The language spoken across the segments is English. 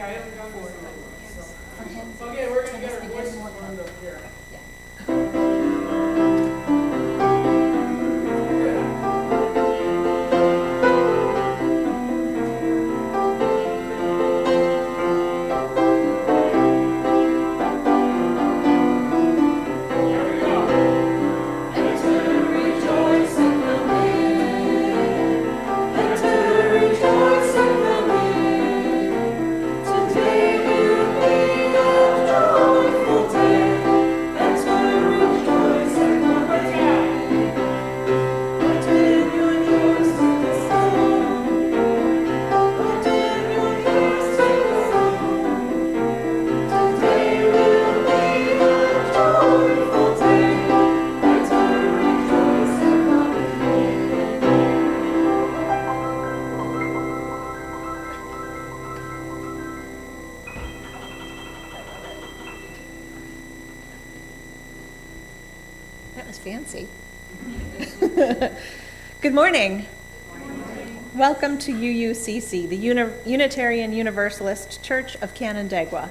Yeah, I haven't gone this one. For him. Okay, we're going to get our voices warmed up here. That was fancy. Good morning. Welcome to UUCC, the Unitarian Universalist Church of Canandaigua.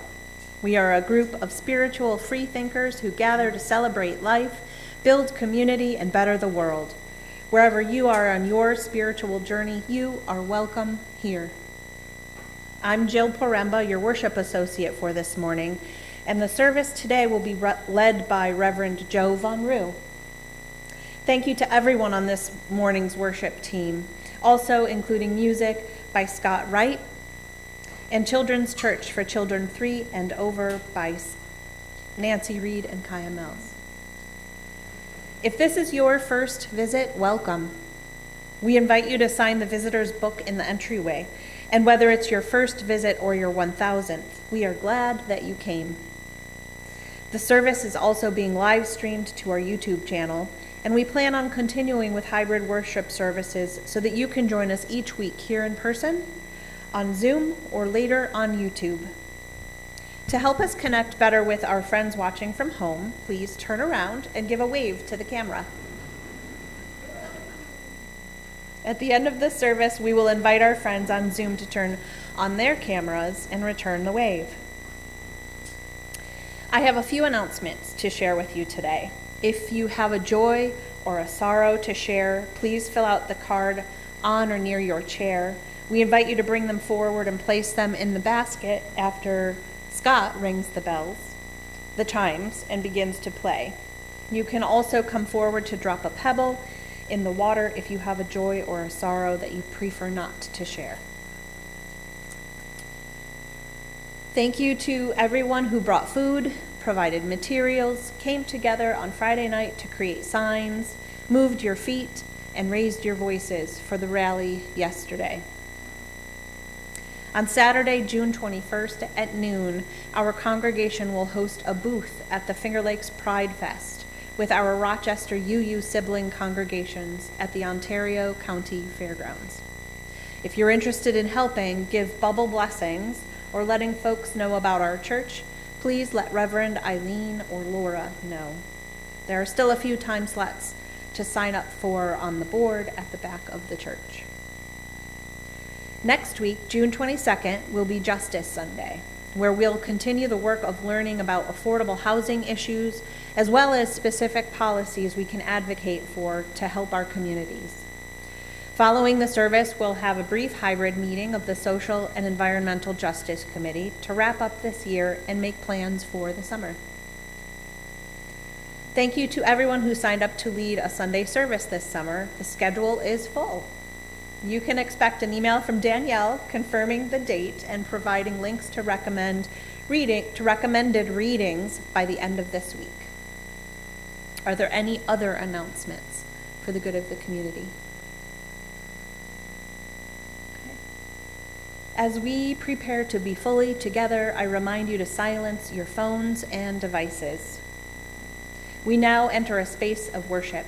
We are a group of spiritual freethinkers who gather to celebrate life, build community, and better the world. Wherever you are on your spiritual journey, you are welcome here. I'm Jill Poremba, your worship associate for this morning, and the service today will be led by Reverend Joe Von Roo. Thank you to everyone on this morning's worship team, also including music by Scott Wright and Children's Church for Children 3 and Over by Nancy Reed and Kaya Mills. If this is your first visit, welcome. We invite you to sign the visitor's book in the entryway, and whether it's your first visit or your 1000th, we are glad that you came. The service is also being live streamed to our YouTube channel, and we plan on continuing with hybrid worship services so that you can join us each week here in person, on Zoom, or later on YouTube. To help us connect better with our friends watching from home, please turn around and give a wave to the camera. At the end of the service, we will invite our friends on Zoom to turn on their cameras and return the wave. I have a few announcements to share with you today. If you have a joy or a sorrow to share, please fill out the card on or near your chair. We invite you to bring them forward and place them in the basket after Scott rings the chimes, and begins to play. You can also come forward to drop a pebble in the water if you have a joy or a sorrow that you prefer not to share. Thank you to everyone who brought food, provided materials, came together on Friday night to create signs, moved your feet, and raised your voices for the rally yesterday. On Saturday, June 21st at noon, our congregation will host a booth at the Finger Lakes Pride Fest with our Rochester UU sibling congregations at the Ontario County Fairgrounds. If you're interested in helping give bubble blessings or letting folks know about our church, please let Reverend Eileen or Laura know. There are still a few time slots to sign up for on the board at the back of the church. Next week, June 22nd, will be Justice Sunday, where we'll continue the work of learning about affordable housing issues, as well as specific policies we can advocate for to help our communities. Following the service, we'll have a brief hybrid meeting of the Social and Environmental Justice Committee to wrap up this year and make plans for the summer. Thank you to everyone who signed up to lead a Sunday service this summer. The schedule is full. You can expect an email from Danielle confirming the date and providing links to recommended readings by the end of this week. Are there any other announcements for the good of the community? As we prepare to be fully together, I remind you to silence your phones and devices. We now enter a space of worship,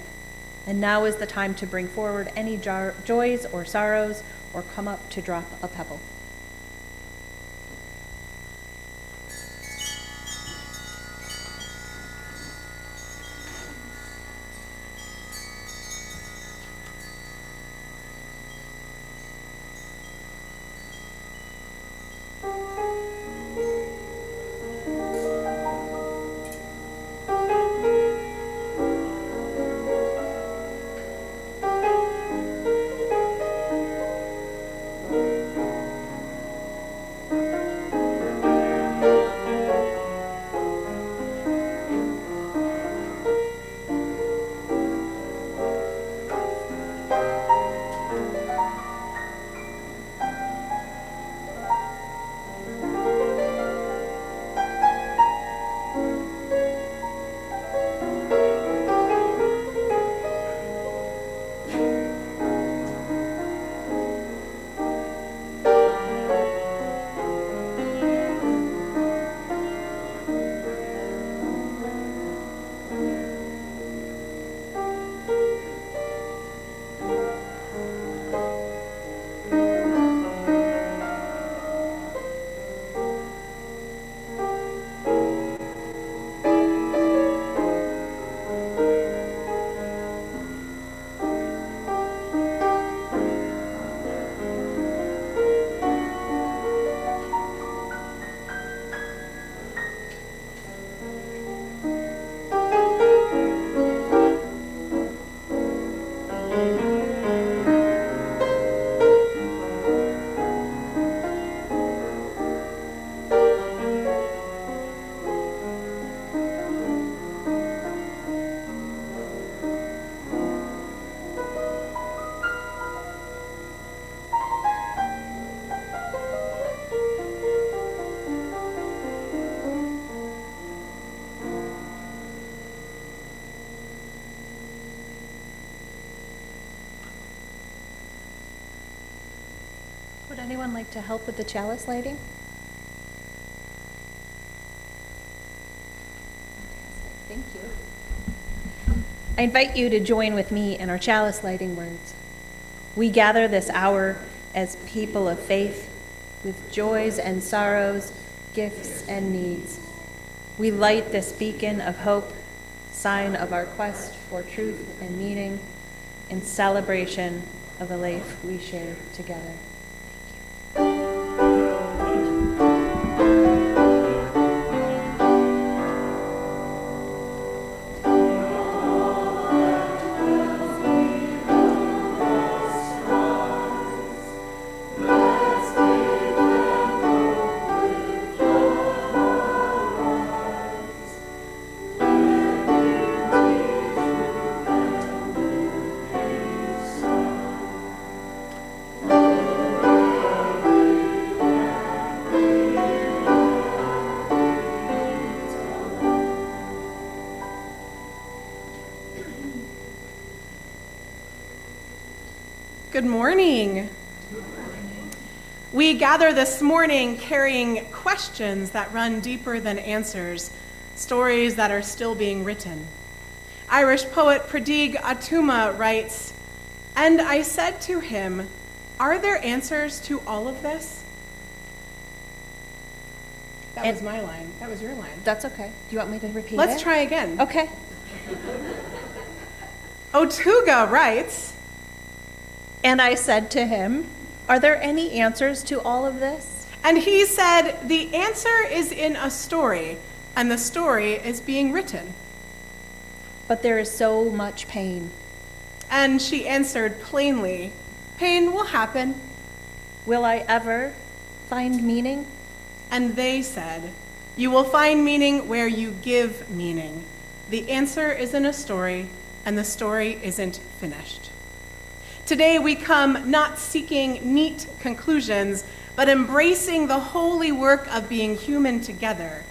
and now is the time to bring forward any joys or sorrows, or come up to drop a pebble. Would anyone like to help with the chalice lighting? Thank you. I invite you to join with me in our chalice lighting words. We gather this hour as people of faith with joys and sorrows, gifts and needs. We light this beacon of hope, sign of our quest for truth and meaning, in celebration of the life we share together. Good morning. We gather this morning carrying questions that run deeper than answers, stories that are still being written. Irish poet Pradeep Atuma writes, "And I said to him, are there answers to all of this?" That was my line. That was your line. That's okay. Do you want me to repeat it? Let's try again. Okay. Otuga writes, And I said to him, are there any answers to all of this? and he said, the answer is in a story, and the story is being written. But there is so much pain. And she answered plainly, pain will happen. Will I ever find meaning? And they said, you will find meaning where you give meaning. The answer is in a story, and the story isn't finished. Today we come not seeking neat conclusions, but embracing the holy work of being human together.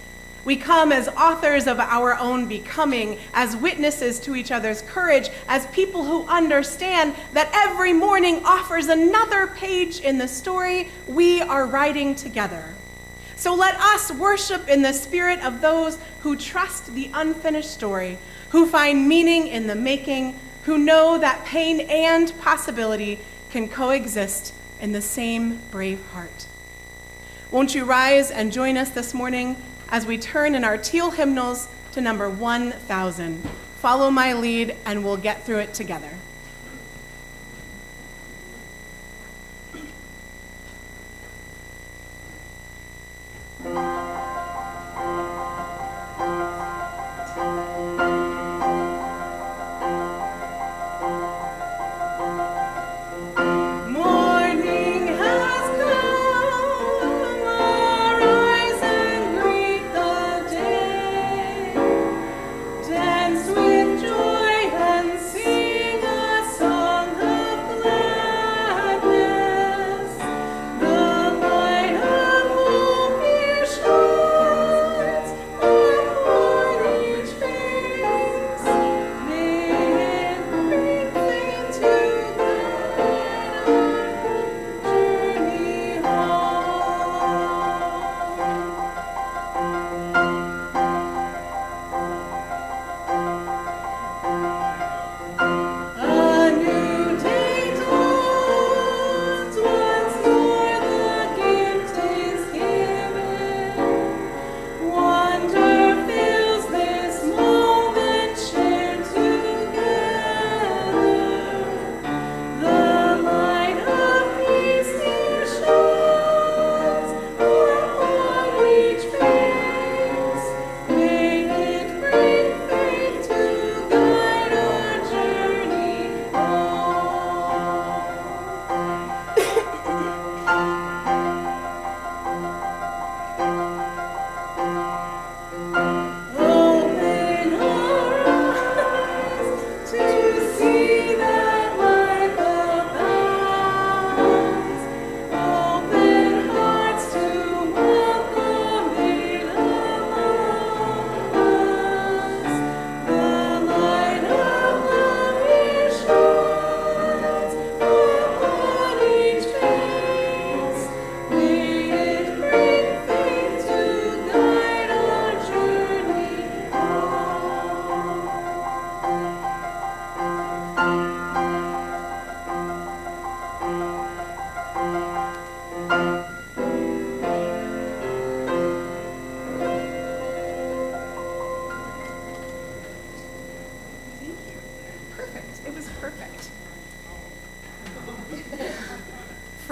We come as authors of our own becoming, as witnesses to each other's courage, as people who understand that every morning offers another page in the story we are writing together. So let us worship in the spirit of those who trust the unfinished story, who find meaning in the making, who know that pain and possibility can coexist in the same brave heart. Won't you rise and join us this morning as we turn in our teal hymnals to number 1000. Follow my lead and we'll get through it together. Dance with joy and sing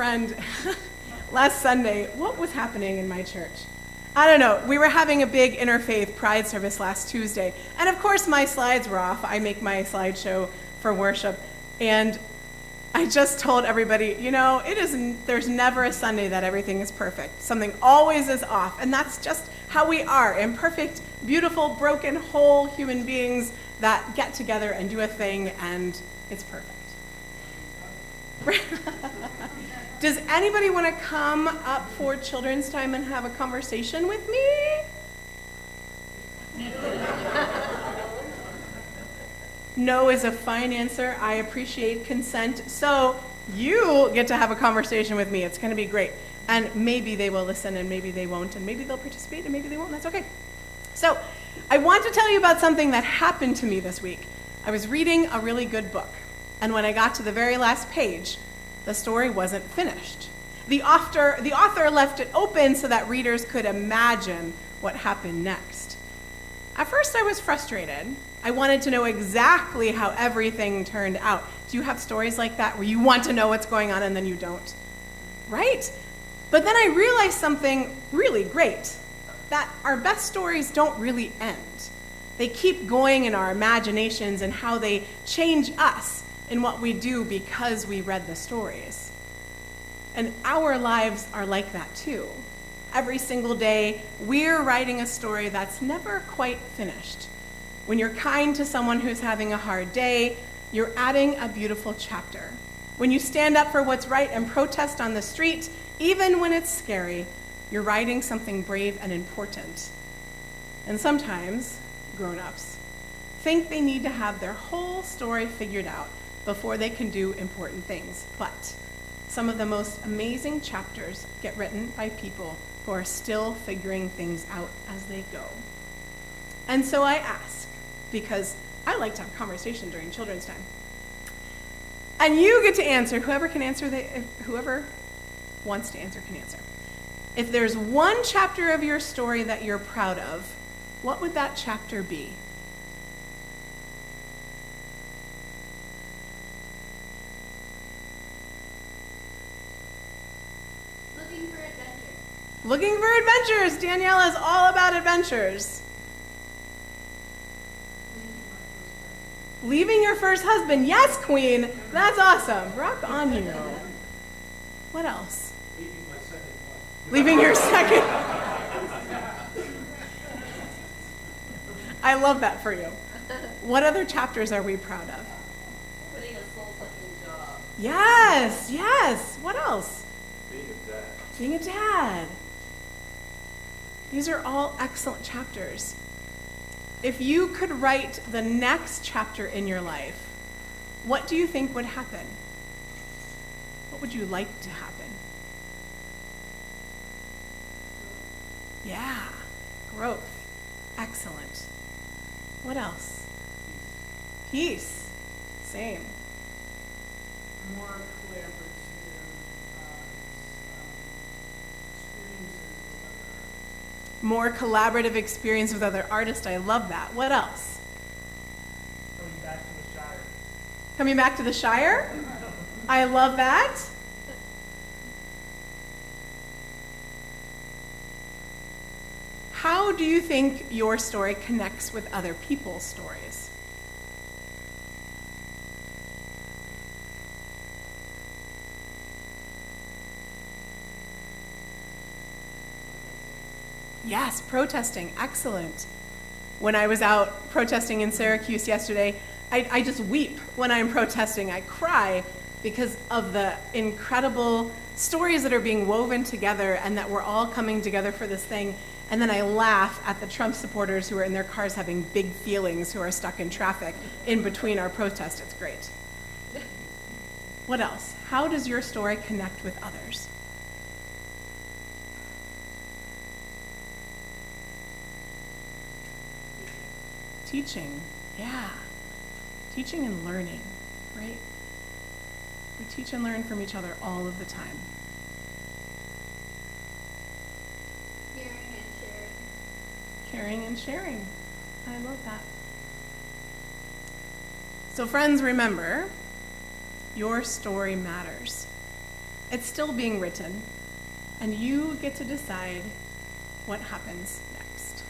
friend last Sunday. What was happening in my church? I don't know. We were having a big interfaith pride service last Tuesday. And of course my slides were off. I make my slideshow for worship. And I just told everybody, there's never a Sunday that everything is perfect. Something always is off. And that's just how we are. Imperfect, beautiful, broken, whole human beings that get together and do a thing, and it's perfect. Does anybody want to come up for children's time and have a conversation with me? No is a fine answer. I appreciate consent. So you get to have a conversation with me. It's going to be great. And maybe they will listen, and maybe they won't, and maybe they'll participate, and maybe they won't. That's okay. So I want to tell you about something that happened to me this week. I was reading a really good book, and when I got to the very last page, the story wasn't finished. The author left it open so that readers could imagine what happened next. At first, I was frustrated. I wanted to know exactly how everything turned out. Do you have stories like that where you want to know what's going on and then you don't? Right? But then I realized something really great, that our best stories don't really end. They keep going in our imaginations and how they change us in what we do because we read the stories. And our lives are like that too. Every single day, we're writing a story that's never quite finished. When you're kind to someone who's having a hard day, you're adding a beautiful chapter. When you stand up for what's right and protest on the street, even when it's scary, you're writing something brave and important. And sometimes, grown-ups think they need to have their whole story figured out before they can do important things. But some of the most amazing chapters get written by people who are still figuring things out as they go. And so I ask, because I like to have conversation during children's time. And you get to answer. Whoever wants to answer can answer. If there's one chapter of your story that you're proud of, what would that chapter be? Looking for adventures. Danielle is all about adventures. Leaving your first husband. Yes, Queen. That's awesome. Rock on you. What else? Leaving my second wife. Leaving your second. I love that for you. What other chapters are we proud of? Putting a soul-sucking job. Yes, yes. What else? Being a dad. Being a dad. These are all excellent chapters. If you could write the next chapter in your life, what do you think would happen? What would you like to happen? Yeah, growth. Excellent. What else? Peace. Same. More collaborative experiences with other More collaborative experience with other artists. I love that. What else? coming back to the Shire. Coming back to the Shire? I love that. How do you think your story connects with other people's stories? Yes, protesting. Excellent. When I was out protesting in Syracuse yesterday, I just weep when I'm protesting. I cry because of the incredible stories that are being woven together and that we're all coming together for this thing. And then I laugh at the Trump supporters who are in their cars having big feelings who are stuck in traffic in between our protests. It's great. What else? How does your story connect with others? Teaching, yeah. Teaching and learning, right? We teach and learn from each other all of the time. Caring and sharing. I love that. So friends, remember, your story matters. It's still being written, and you get to decide what happens next.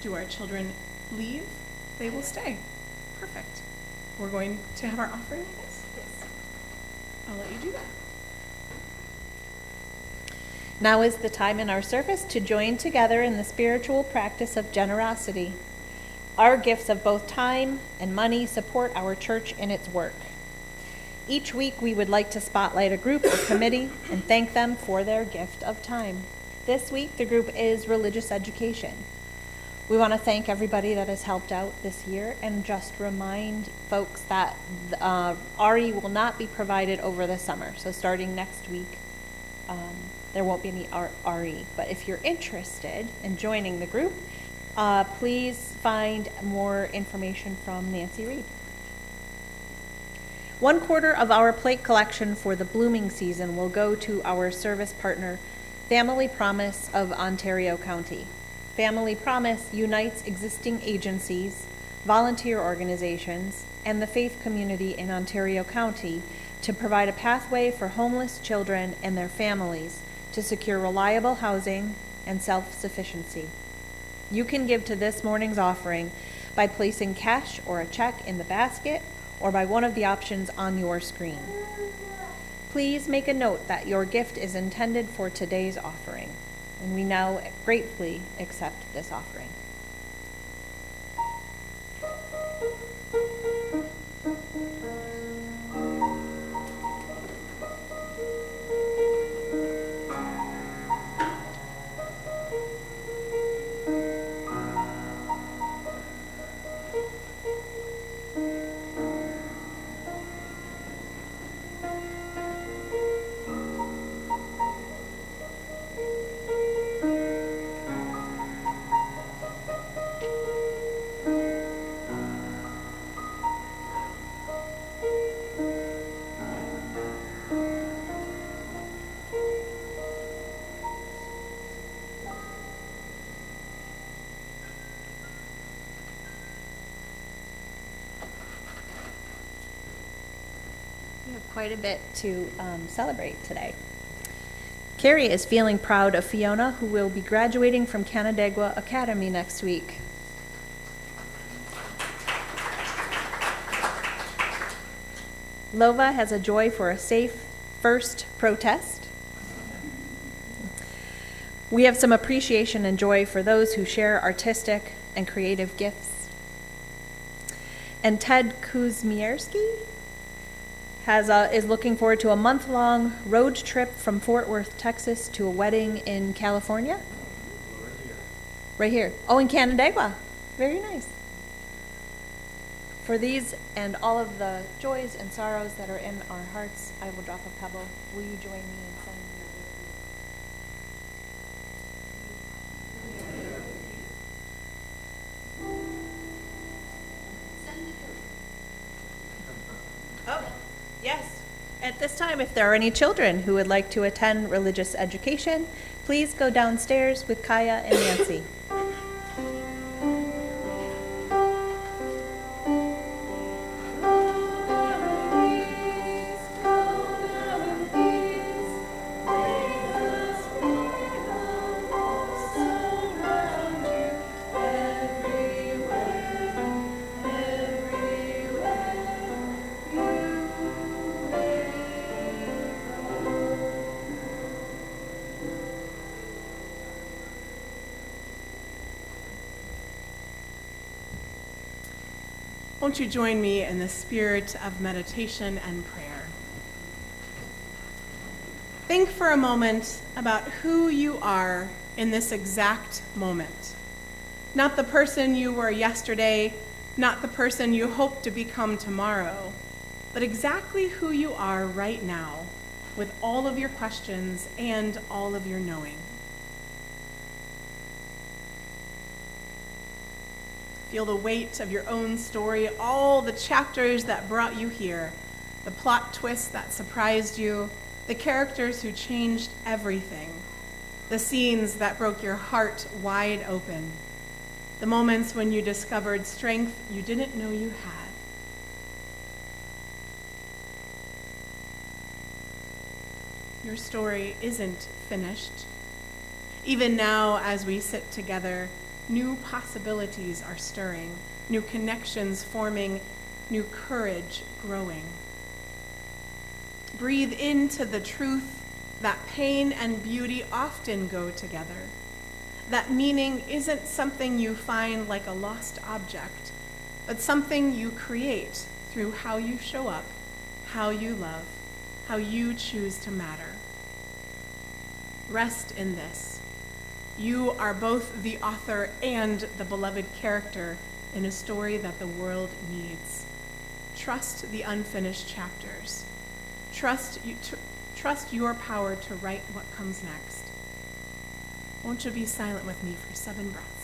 Do our children leave? They will stay. Perfect. We're going to have our offering, I guess? Yes. I'll let you do that. Now is the time in our service to join together in the spiritual practice of generosity. Our gifts of both time and money support our church in its work. Each week, we would like to spotlight a group or committee and thank them for their gift of time. This week, the group is religious education. We want to thank everybody that has helped out this year and just remind folks that RE will not be provided over the summer. So starting next week, there won't be any RE. But if you're interested in joining the group, please find more information from Nancy Reed. 1/4 of our plate collection for the blooming season will go to our service partner, Family Promise of Ontario County. Family Promise unites existing agencies, volunteer organizations, and the faith community in Ontario County to provide a pathway for homeless children and their families to secure reliable housing and self-sufficiency. You can give to this morning's offering by placing cash or a check in the basket or by one of the options on your screen. Please make a note that your gift is intended for today's offering, and we now gratefully accept this offering. We have quite a bit to celebrate today. Carrie is feeling proud of Fiona, who will be graduating from Canandaigua Academy next week. Lova has a joy for a safe first protest. We have some appreciation and joy for those who share artistic and creative gifts. And Ted Kuzmierski is looking forward to a month-long road trip from Fort Worth, Texas to a wedding in California. Right here. Oh, in Canandaigua. Very nice. For these and all of the joys and sorrows that are in our hearts, I will drop a pebble. Will you join me in sending your Oh, yes. At this time, if there are any children who would like to attend religious education, please go downstairs with Kaya and Nancy. Won't you join me in the spirit of meditation and prayer? Think for a moment about who you are in this exact moment. Not the person you were yesterday, not the person you hope to become tomorrow, but exactly who you are right now with all of your questions and all of your knowing. Feel the weight of your own story, all the chapters that brought you here, the plot twists that surprised you, the characters who changed everything, the scenes that broke your heart wide open, the moments when you discovered strength you didn't know you had. your story isn't finished. Even now, as we sit together, new possibilities are stirring, new connections forming, new courage growing. Breathe into the truth that pain and beauty often go together, that meaning isn't something you find like a lost object, but something you create through how you show up, how you love, how you choose to matter. Rest in this. You are both the author and the beloved character in a story that the world needs. Trust the unfinished chapters. Trust your power to write what comes next. Won't you be silent with me for 7 breaths?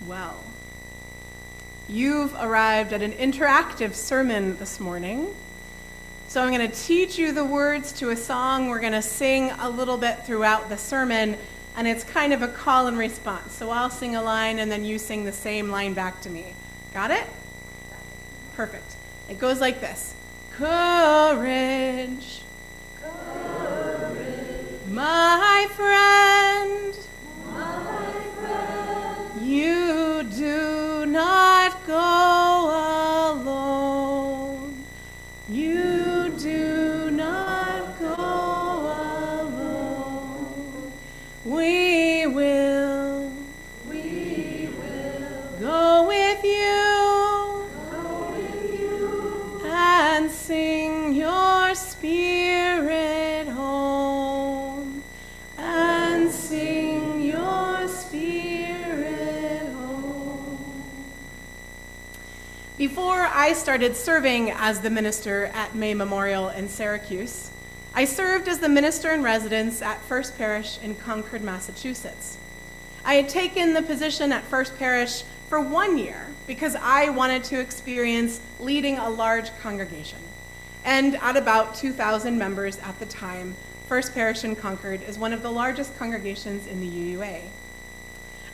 Well, you've arrived at an interactive sermon this morning. So I'm going to teach you the words to a song. We're going to sing a little bit throughout the sermon, and it's kind of a call and response. So I'll sing a line, and then you sing the same line back to me. Got it? Perfect. It goes like this. Courage. Courage. My friend. You do not go alone. You do not go alone. We will go with you and sing your spirit home. And sing your spirit home. Before I started serving as the minister at May Memorial in Syracuse, I served as the minister in residence at First Parish in Concord, Massachusetts. I had taken the position at First Parish for 1 year because I wanted to experience leading a large congregation. And at about 2,000 members at the time, First Parish in Concord is one of the largest congregations in the UUA.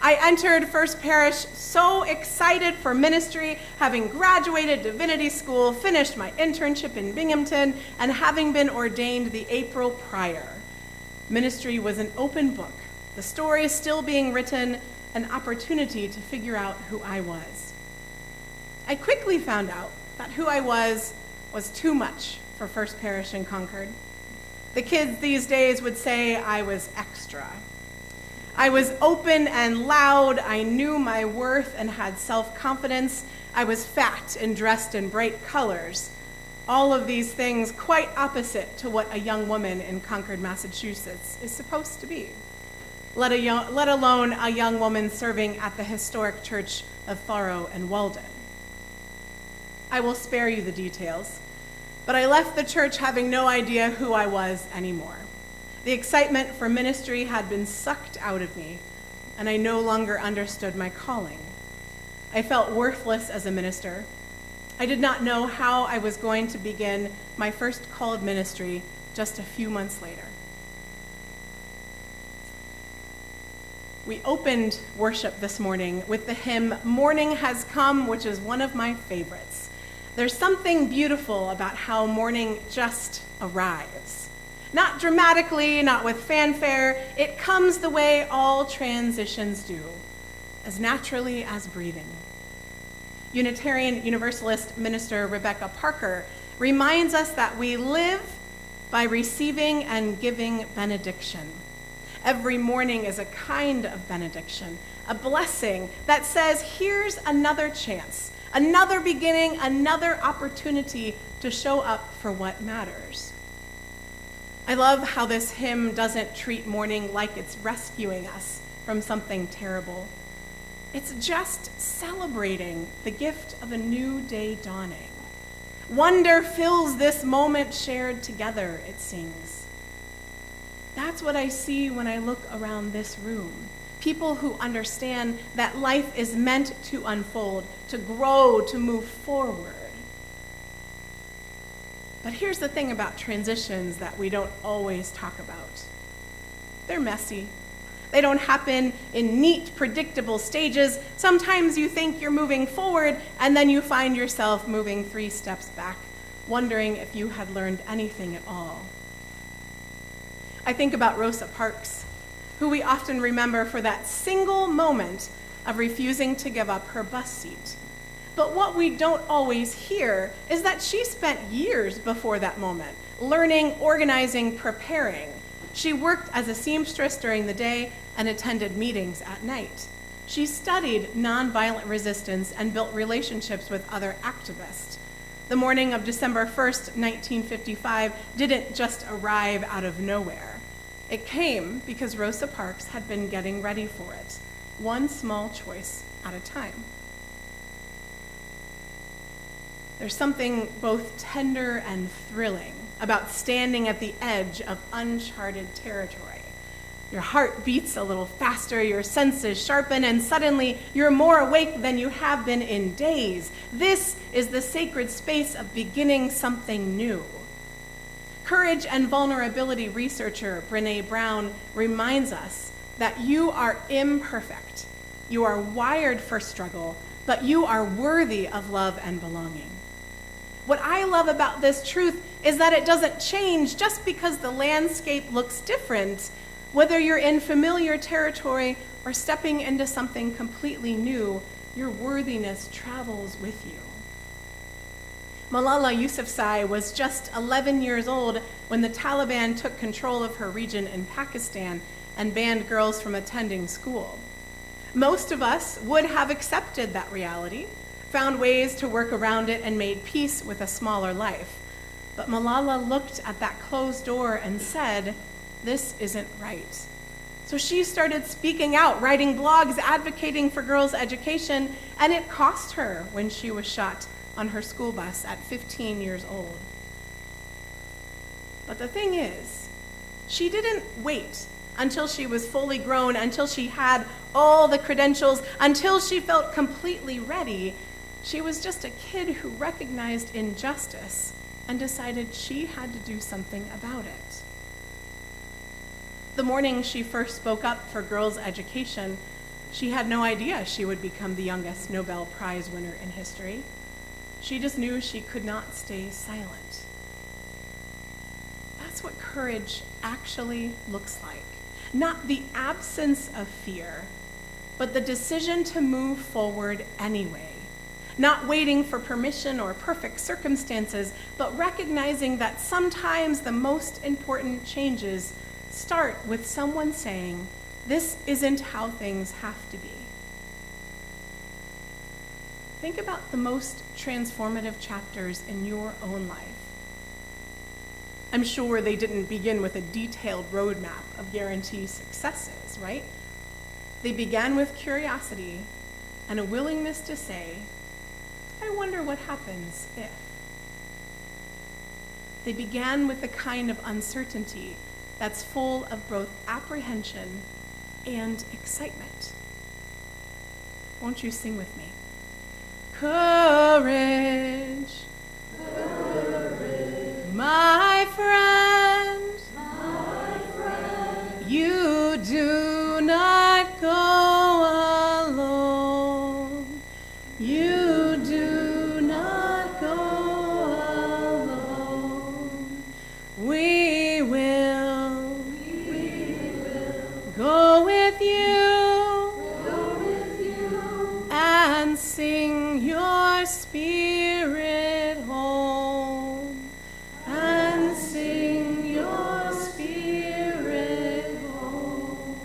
I entered First Parish so excited for ministry, having graduated divinity school, finished my internship in Binghamton, and having been ordained the April prior. Ministry was an open book, the story still being written, an opportunity to figure out who I was. I quickly found out that who I was too much for First Parish in Concord. The kids these days would say I was extra. I was open and loud. I knew my worth and had self-confidence. I was fat and dressed in bright colors. All of these things quite opposite to what a young woman in Concord, Massachusetts is supposed to be, let alone a young woman serving at the historic church of Faro and Walden. I will spare you the details, but I left the church having no idea who I was anymore. The excitement for ministry had been sucked out of me, and I no longer understood my calling. I felt worthless as a minister. I did not know how I was going to begin my first called ministry just a few months later. We opened worship this morning with the hymn, "Morning Has Come," which is one of my favorites. There's something beautiful about how morning just arrives. Not dramatically, not with fanfare. It comes the way all transitions do, as naturally as breathing. Unitarian Universalist minister Rebecca Parker reminds us that we live by receiving and giving benediction. Every morning is a kind of benediction, a blessing that says, here's another chance, another beginning, another opportunity to show up for what matters. I love how this hymn doesn't treat morning like it's rescuing us from something terrible. It's just celebrating the gift of a new day dawning. Wonder fills this moment shared together, it sings. That's what I see when I look around this room. People who understand that life is meant to unfold, to grow, to move forward. But here's the thing about transitions that we don't always talk about. They're messy. They don't happen in neat, predictable stages. Sometimes you think you're moving forward, and then you find yourself moving 3 steps back, wondering if you had learned anything at all. I think about Rosa Parks, who we often remember for that single moment of refusing to give up her bus seat. But what we don't always hear is that she spent years before that moment, learning, organizing, preparing. She worked as a seamstress during the day and attended meetings at night. She studied nonviolent resistance and built relationships with other activists. The morning of December 1st, 1955 didn't just arrive out of nowhere. It came because Rosa Parks had been getting ready for it, one small choice at a time. There's something both tender and thrilling about standing at the edge of uncharted territory. Your heart beats a little faster, your senses sharpen, and suddenly you're more awake than you have been in days. This is the sacred space of beginning something new. Courage and vulnerability researcher Brené Brown reminds us that you are imperfect. You are wired for struggle, but you are worthy of love and belonging. What I love about this truth is that it doesn't change just because the landscape looks different, whether you're in familiar territory or stepping into something completely new. Your worthiness travels with you. Malala Yousafzai was just 11 years old when the Taliban took control of her region in Pakistan and banned girls from attending school. Most of us would have accepted that reality, found ways to work around it, and made peace with a smaller life. But Malala looked at that closed door and said, "This isn't right." So she started speaking out, writing blogs, advocating for girls' education, and it cost her when she was shot on her school bus at 15 years old. But the thing is, she didn't wait until she was fully grown, until she had all the credentials, until she felt completely ready. She was just a kid who recognized injustice and decided she had to do something about it. The morning she first spoke up for girls' education, she had no idea she would become the youngest Nobel Prize winner in history. She just knew she could not stay silent. That's what courage actually looks like. Not the absence of fear, but the decision to move forward anyway. Not waiting for permission or perfect circumstances, but recognizing that sometimes the most important changes start with someone saying, This isn't how things have to be. Think about the most transformative chapters in your own life. I'm sure they didn't begin with a detailed roadmap of guaranteed successes, right? They began with curiosity and a willingness to say, I wonder what happens if. They began with the kind of uncertainty that's full of both apprehension and excitement. Won't you sing with me? Courage, courage, my friend, you do not go alone. You do not go alone. We will go with you and sing your spirit home. And sing your spirit home.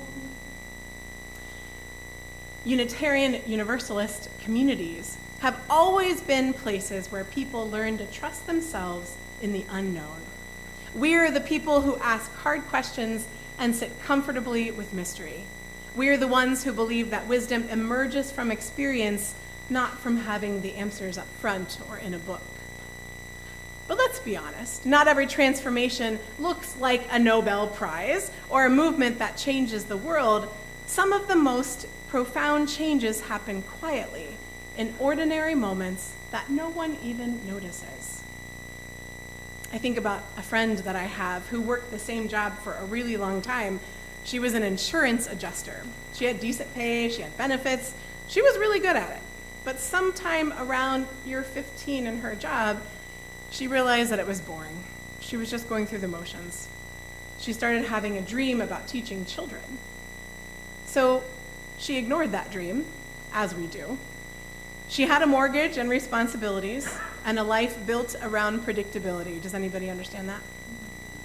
Unitarian Universalist communities have always been places where people learn to trust themselves in the unknown. We're the people who ask hard questions and sit comfortably with mystery. We're the ones who believe that wisdom emerges from experience, not from having the answers up front or in a book. But let's be honest, not every transformation looks like a Nobel Prize or a movement that changes the world. Some of the most profound changes happen quietly, in ordinary moments that no one even notices. I think about a friend that I have who worked the same job for a really long time. She was an insurance adjuster. She had decent pay, she had benefits, she was really good at it. But sometime around year 15 in her job, she realized that it was boring. She was just going through the motions. She started having a dream about teaching children. So she ignored that dream, as we do. She had a mortgage and responsibilities and a life built around predictability. Does anybody understand that?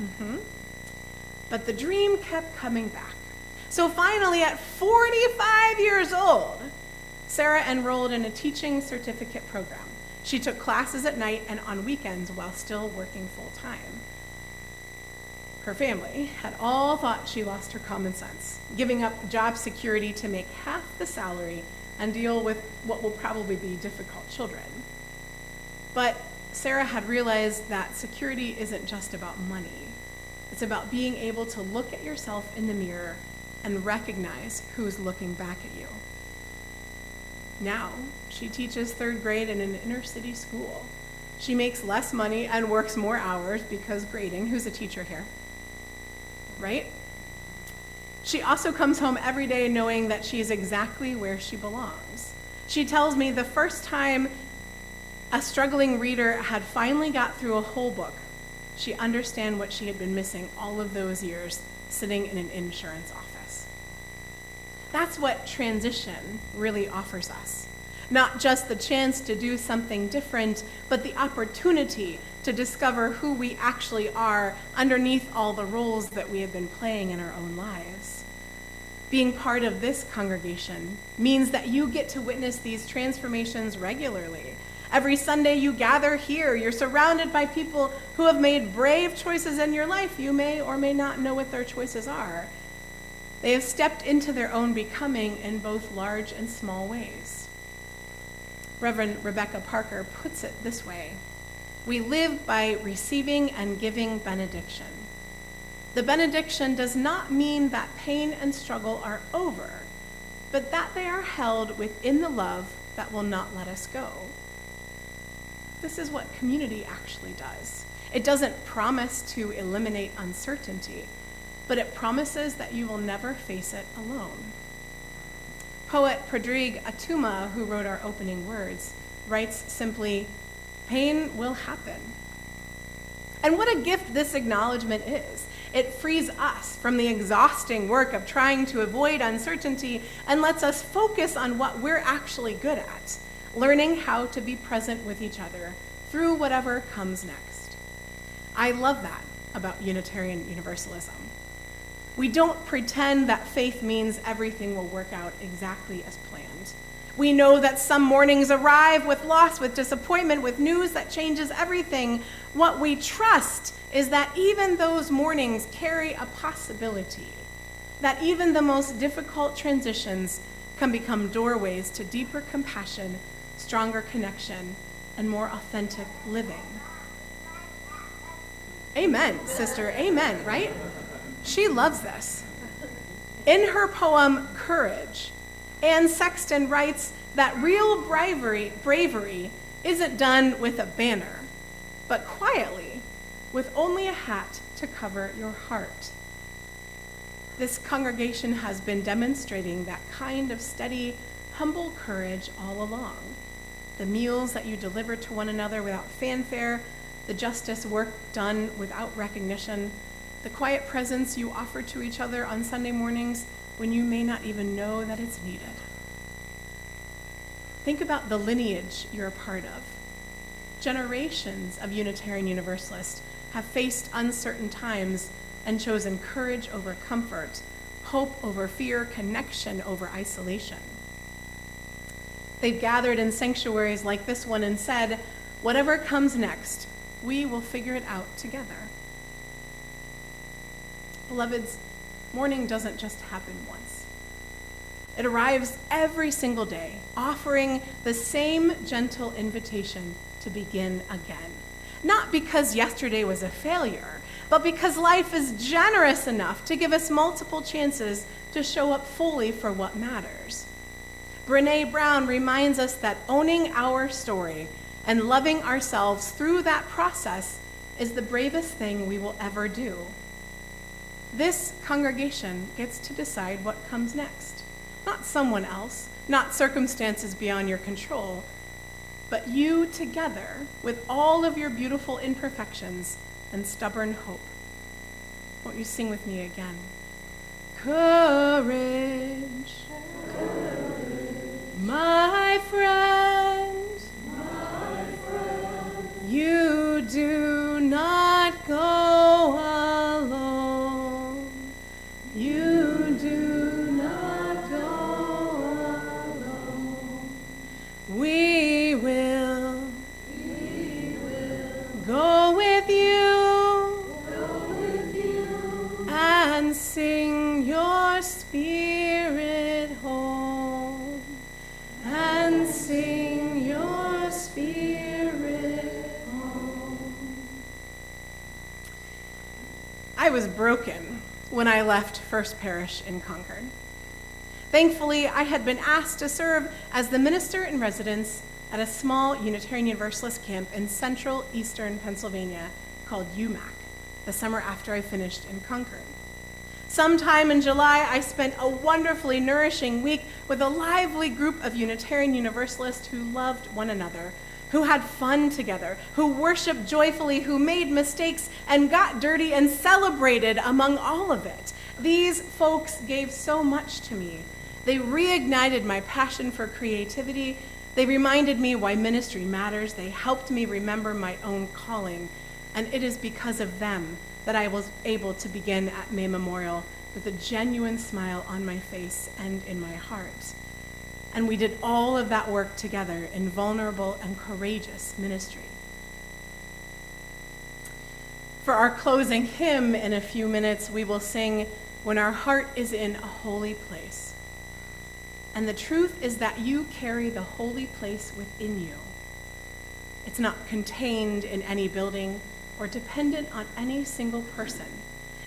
Mm-hmm. But the dream kept coming back. So finally, at 45 years old, Sarah enrolled in a teaching certificate program. She took classes at night and on weekends while still working full-time. Her family had all thought she lost her common sense, giving up job security to make half the salary and deal with what will probably be difficult children. But Sarah had realized that security isn't just about money. It's about being able to look at yourself in the mirror and recognize who's looking back at you. Now, she teaches third grade in an inner city school. She makes less money and works more hours because grading. Who's a teacher here? Right? She also comes home every day knowing that she is exactly where she belongs. She tells me the first time a struggling reader had finally got through a whole book, she understood what she had been missing all of those years sitting in an insurance office. That's what transition really offers us. Not just the chance to do something different, but the opportunity to discover who we actually are underneath all the roles that we have been playing in our own lives. Being part of this congregation means that you get to witness these transformations regularly. Every Sunday you gather here, you're surrounded by people who have made brave choices in your life. You may or may not know what their choices are. They have stepped into their own becoming in both large and small ways. Reverend Rebecca Parker puts it this way: we live by receiving and giving benediction. The benediction does not mean that pain and struggle are over, but that they are held within the love that will not let us go. This is what community actually does. It doesn't promise to eliminate uncertainty, but it promises that you will never face it alone. Poet Prodrig Atuma, who wrote our opening words, writes simply, "Pain will happen." And what a gift this acknowledgement is. It frees us from the exhausting work of trying to avoid uncertainty and lets us focus on what we're actually good at, learning how to be present with each other through whatever comes next. I love that about Unitarian Universalism. We don't pretend that faith means everything will work out exactly as planned. We know that some mornings arrive with loss, with disappointment, with news that changes everything. What we trust is that even those mornings carry a possibility, that even the most difficult transitions can become doorways to deeper compassion, stronger connection, and more authentic living. Amen, sister, amen, right? She loves this. In her poem, Courage, Anne Sexton writes that real bravery isn't done with a banner, but quietly, with only a hat to cover your heart. This congregation has been demonstrating that kind of steady, humble courage all along. The meals that you deliver to one another without fanfare, the justice work done without recognition, the quiet presence you offer to each other on Sunday mornings when you may not even know that it's needed. Think about the lineage you're a part of. Generations of Unitarian Universalists have faced uncertain times and chosen courage over comfort, hope over fear, connection over isolation. They've gathered in sanctuaries like this one and said, whatever comes next, we will figure it out together. Beloveds, mourning doesn't just happen once. It arrives every single day, offering the same gentle invitation to begin again. Not because yesterday was a failure, but because life is generous enough to give us multiple chances to show up fully for what matters. Brené Brown reminds us that owning our story and loving ourselves through that process is the bravest thing we will ever do. This congregation gets to decide what comes next. Not someone else, not circumstances beyond your control, but you together with all of your beautiful imperfections and stubborn hope. Won't you sing with me again? Courage, my friend, you do not go alone. You do not go alone. We will go with you and sing your spirit home. And sing your spirit home. I was broken when I left First Parish in Concord. Thankfully, I had been asked to serve as the minister in residence at a small Unitarian Universalist camp in central eastern Pennsylvania called UMAC, the summer after I finished in Concord. Sometime in July, I spent a wonderfully nourishing week with a lively group of Unitarian Universalists who loved one another, who had fun together, who worshiped joyfully, who made mistakes and got dirty and celebrated among all of it. These folks gave so much to me. They reignited my passion for creativity. They reminded me why ministry matters. They helped me remember my own calling. And it is because of them that I was able to begin at May Memorial with a genuine smile on my face and in my heart. And we did all of that work together in vulnerable and courageous ministry. For our closing hymn in a few minutes, we will sing, "When Our Heart is in a Holy Place." And the truth is that you carry the holy place within you. It's not contained in any building or dependent on any single person.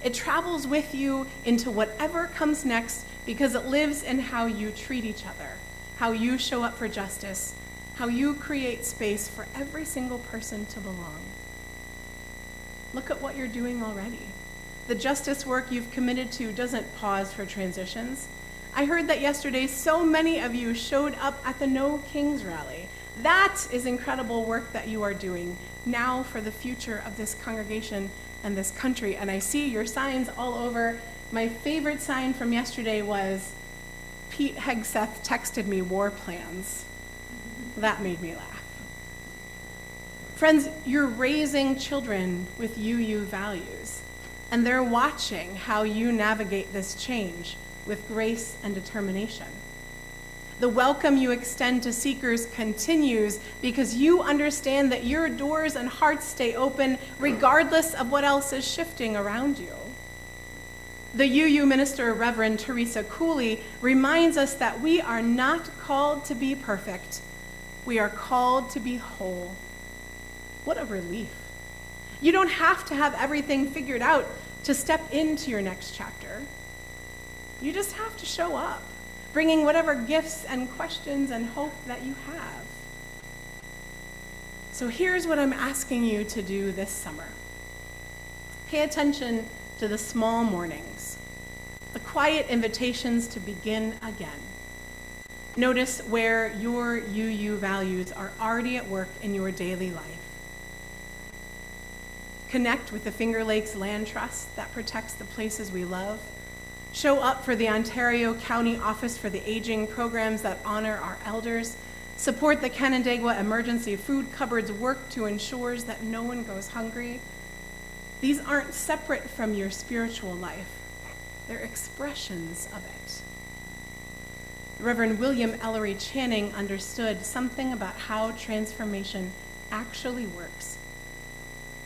It travels with you into whatever comes next because it lives in how you treat each other, how you show up for justice, how you create space for every single person to belong. Look at what you're doing already. The justice work you've committed to doesn't pause for transitions. I heard that yesterday so many of you showed up at the No Kings rally. That is incredible work that you are doing now for the future of this congregation and this country. And I see your signs all over. My favorite sign from yesterday was Pete Hegseth texted me war plans. That made me laugh. Friends, you're raising children with UU values. and they're watching how you navigate this change with grace and determination. The welcome you extend to seekers continues because you understand that your doors and hearts stay open regardless of what else is shifting around you. The UU minister, Reverend Teresa Cooley, reminds us that we are not called to be perfect. We are called to be whole. What a relief. You don't have to have everything figured out to step into your next chapter. You just have to show up, bringing whatever gifts and questions and hope that you have. So here's what I'm asking you to do this summer. Pay attention to the small mornings, the quiet invitations to begin again. Notice where your UU values are already at work in your daily life. Connect with the Finger Lakes Land Trust that protects the places we love. Show up for the Ontario County Office for the Aging programs that honor our elders. Support the Canandaigua Emergency Food Cupboard's work to ensure that no one goes hungry. These aren't separate from your spiritual life. They're expressions of it. Reverend William Ellery Channing understood something about how transformation actually works.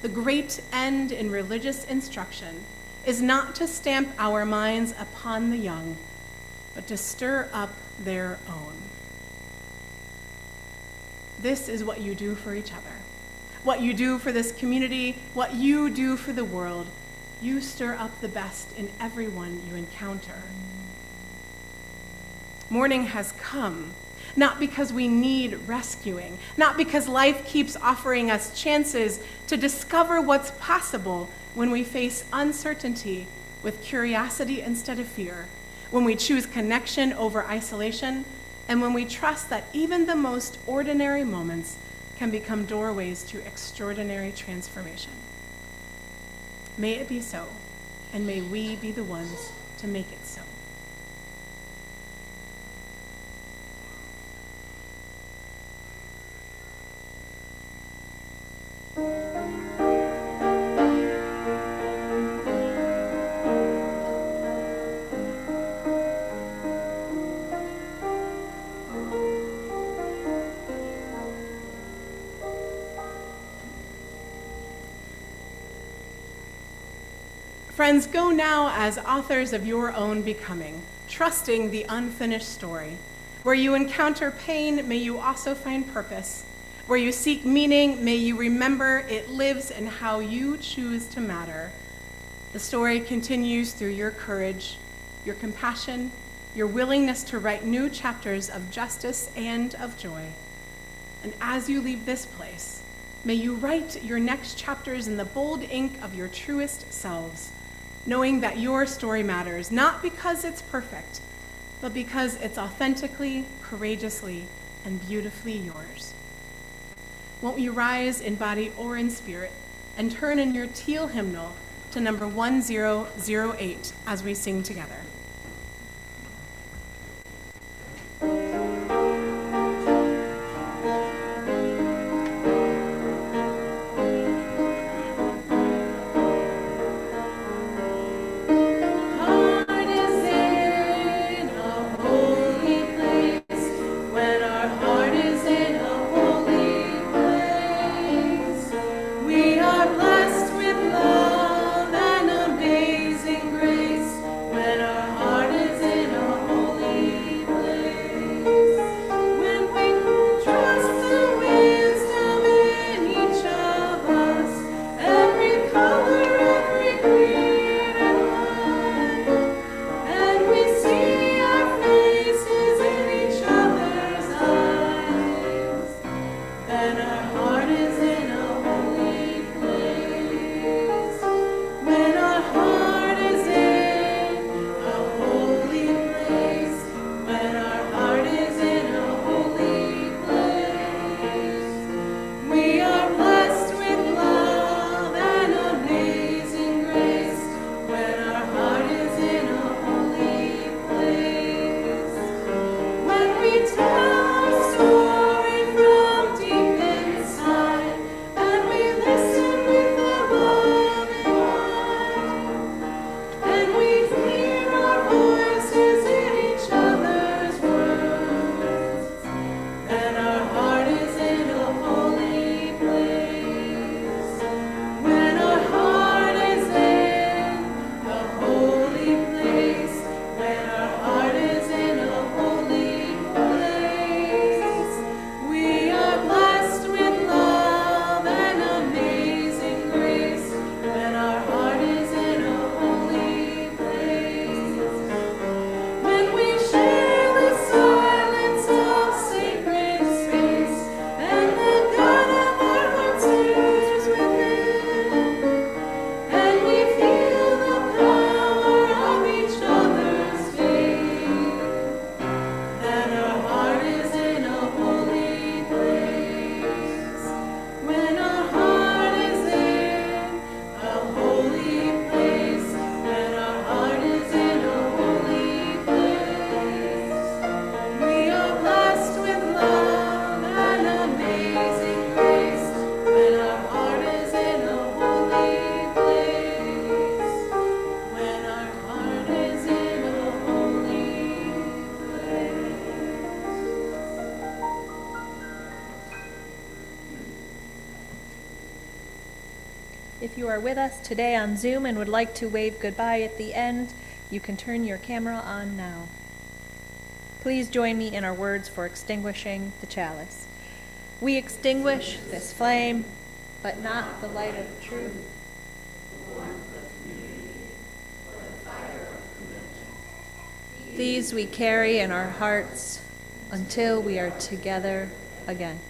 The great end in religious instruction is not to stamp our minds upon the young, but to stir up their own. This is what you do for each other, what you do for this community, what you do for the world. You stir up the best in everyone you encounter. Morning has come, not because we need rescuing, not because life keeps offering us chances to discover what's possible when we face uncertainty with curiosity instead of fear, when we choose connection over isolation, and when we trust that even the most ordinary moments can become doorways to extraordinary transformation. May it be so, and may we be the ones to make it so. Friends, go now as authors of your own becoming, trusting the unfinished story. Where you encounter pain, may you also find purpose. Where you seek meaning, may you remember it lives in how you choose to matter. The story continues through your courage, your compassion, your willingness to write new chapters of justice and of joy. And as you leave this place, may you write your next chapters in the bold ink of your truest selves, knowing that your story matters, not because it's perfect, but because it's authentically, courageously, and beautifully yours. Won't you rise in body or in spirit and turn in your teal hymnal to number 1008 as we sing together. If you are with us today on Zoom and would like to wave goodbye at the end, you can turn your camera on now. Please join me in our words for extinguishing the chalice. We extinguish this flame, but not the light of truth. These we carry in our hearts until we are together again.